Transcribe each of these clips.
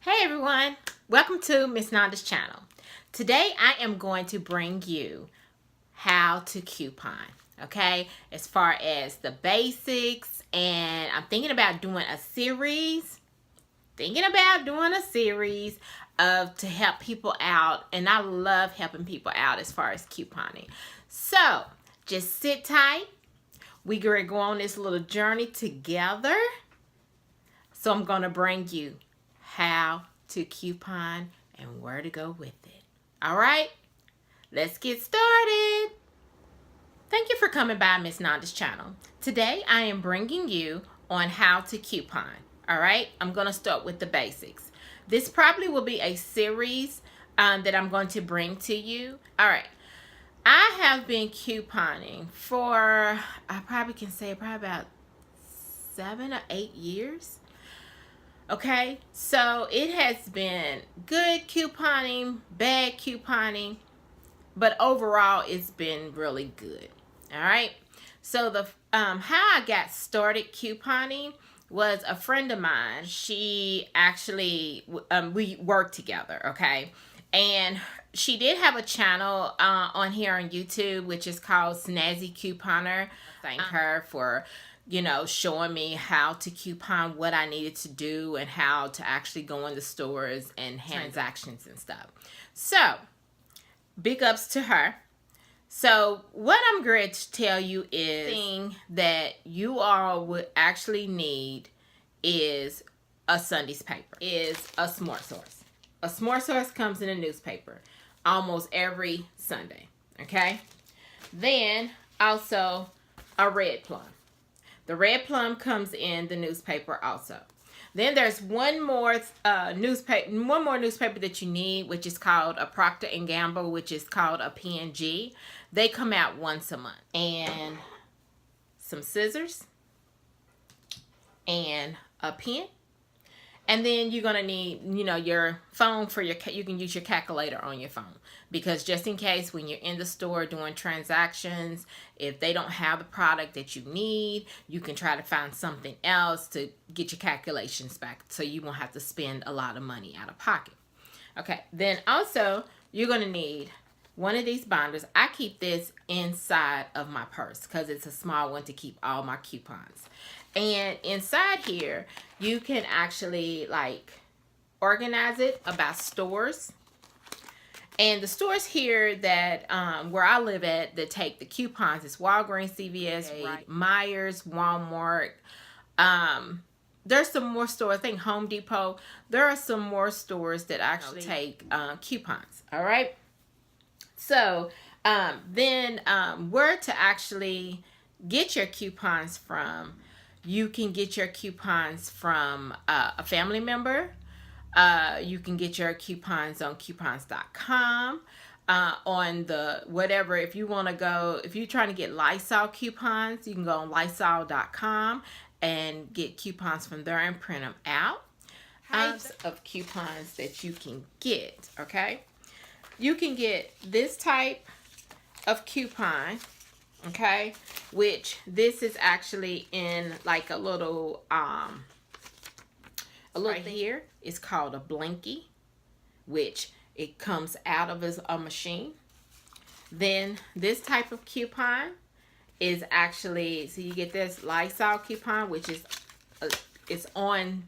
Hey everyone, welcome to Miss Nanda's channel. Today I am going to bring you how to coupon, okay? As far as the basics, and I'm thinking about doing a series, of to help people out, and I love helping people out as far as couponing. So just sit tight. We're going to go on this little journey together. So I'm going to bring you how to coupon and where to go with it. All right, let's get started. Thank you for coming by Miss Nanda's channel. Today I am bringing you on how to coupon. All right, I'm going to start with the basics. This probably will be a series that I'm going to bring to you. All right, I have been couponing for, I probably can say probably about 7 or 8 years. Okay, so it has been good couponing, bad couponing, but overall it's been really good. All right, so the how I got started couponing was a friend of mine. She actually we worked together, okay, and she did have a channel on here on YouTube, which is called Snazzy Couponer. Thank her for showing me how to coupon, what I needed to do, and how to actually go in the stores and transactions and stuff. So, big ups to her. So, what I'm going to tell you is thing that you all would actually need is a Sunday's paper, is a Smart Source. A Smart Source comes in a newspaper almost every Sunday, okay? Then, also, a Red Plum. The Red Plum comes in the newspaper also. Then there's one more newspaper that you need, which is called a Procter & Gamble, which is called a P&G. They come out once a month. And some scissors and a pen. And then you're going to need, your phone for you can use your calculator on your phone. Because just in case when you're in the store doing transactions, if they don't have the product that you need, you can try to find something else to get your calculations back so you won't have to spend a lot of money out of pocket. Okay, then also you're going to need one of these binders. I keep this inside of my purse because it's a small one to keep all my coupons. And inside here, you can actually organize it about stores. And the stores here that where I live at that take the coupons is Walgreens, CVS, right, Myers, Walmart. There's some more stores. I think Home Depot. There are some more stores that actually take coupons. All right. So then where to actually get your coupons from? You can get your coupons from a family member. You can get your coupons on coupons.com, on the whatever. If you want to go, if you're trying to get Lysol coupons, you can go on Lysol.com and get coupons from there and print them out. Types of coupons that you can get, okay? You can get this type of coupon, okay, which this is actually in like a little right here. It's called a blinky, which it comes out of a machine. Then this type of coupon is actually, so you get this Lysol coupon, which is it's on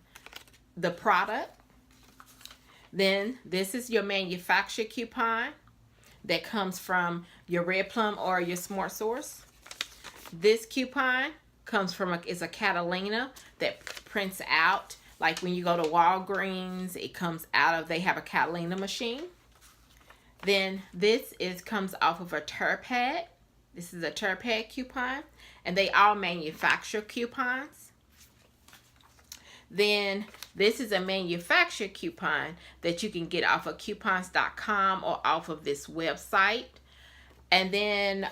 the product. Then this is your manufacturer coupon that comes from your Red Plum or your Smart Source. This coupon comes from is a Catalina that prints out. Like when you go to Walgreens, it comes out of, they have a Catalina machine. Then this comes off of a Turpad. This is a Turpad coupon, and they all manufacture coupons. Then this is a manufacturer coupon that you can get off of coupons.com or off of this website. And then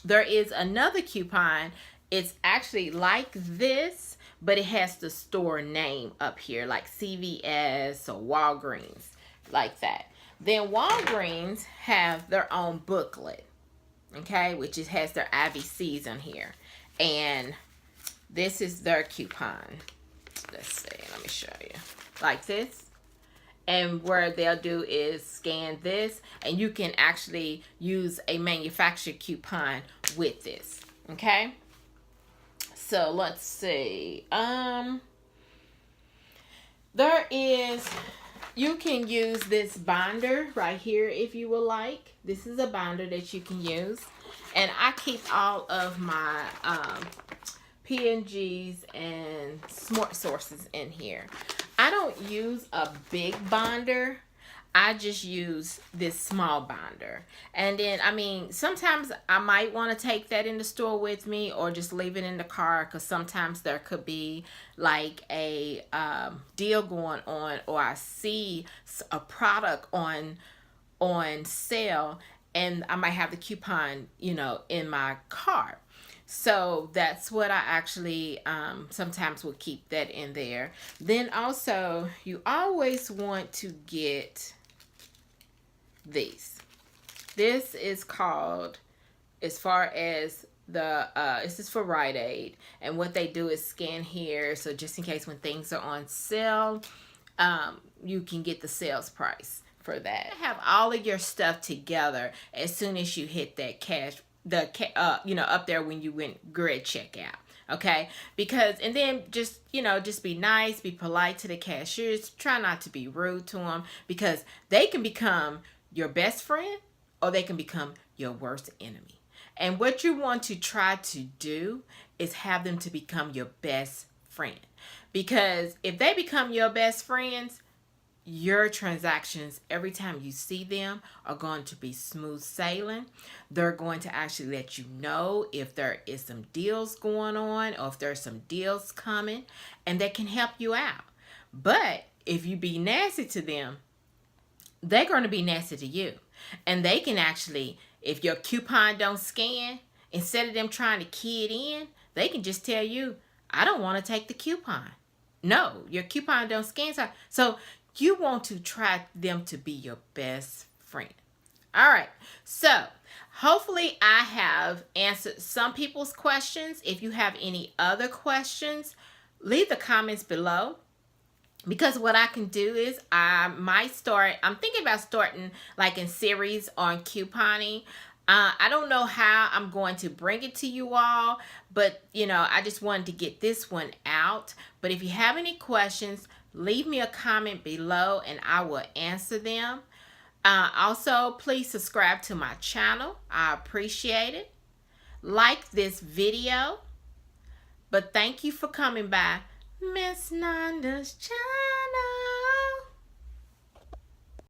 there is another coupon. It's actually like this, but it has the store name up here, like CVS or Walgreens, like that. Then Walgreens have their own booklet, okay, which has their IVCs on here. And this is their coupon. Let's see, let me show you. Like this. And where they'll do is scan this, and you can actually use a manufacturer coupon with this. Okay, so let's see. There is, you can use this binder right here if you would like. This is a binder that you can use, and I keep all of my PNGs and smart sources in here. I don't use a big binder. I just use this small binder. And then, I mean, sometimes I might want to take that in the store with me, or just leave it in the car, because sometimes there could be like a deal going on, or I see a product on sale, and I might have the coupon, you know, in my car. So that's what I actually sometimes will keep that in there. Then also, you always want to get these. This is called, as far as the this is for Rite Aid, and what they do is scan here, so just in case when things are on sale, you can get the sales price for that. Have all of your stuff together as soon as you hit that cash, you know, up there when you went grid checkout. Okay, because, and then just, you know, just be nice, be polite to the cashiers, try not to be rude to them, because they can become your best friend, or they can become your worst enemy. And what you want to try to do is have them to become your best friend, because if they become your best friends, your transactions every time you see them are going to be smooth sailing. They're going to actually let you know if there is some deals going on, or if there's some deals coming, and they can help you out. But if you be nasty to them, they're going to be nasty to you. And they can actually, if your coupon don't scan, instead of them trying to key it in, they can just tell you, I don't want to take the coupon. No, your coupon don't scan. So you want to try them to be your best friend. All right. So hopefully I have answered some people's questions. If you have any other questions, leave the comments below. Because what I can do is I'm thinking about starting like in series on couponing. I don't know how I'm going to bring it to you all, but you know, I just wanted to get this one out. But if you have any questions, leave me a comment below and I will answer them. Also, please subscribe to my channel. I appreciate it. Like this video. But thank you for coming by Miss Nanda's channel.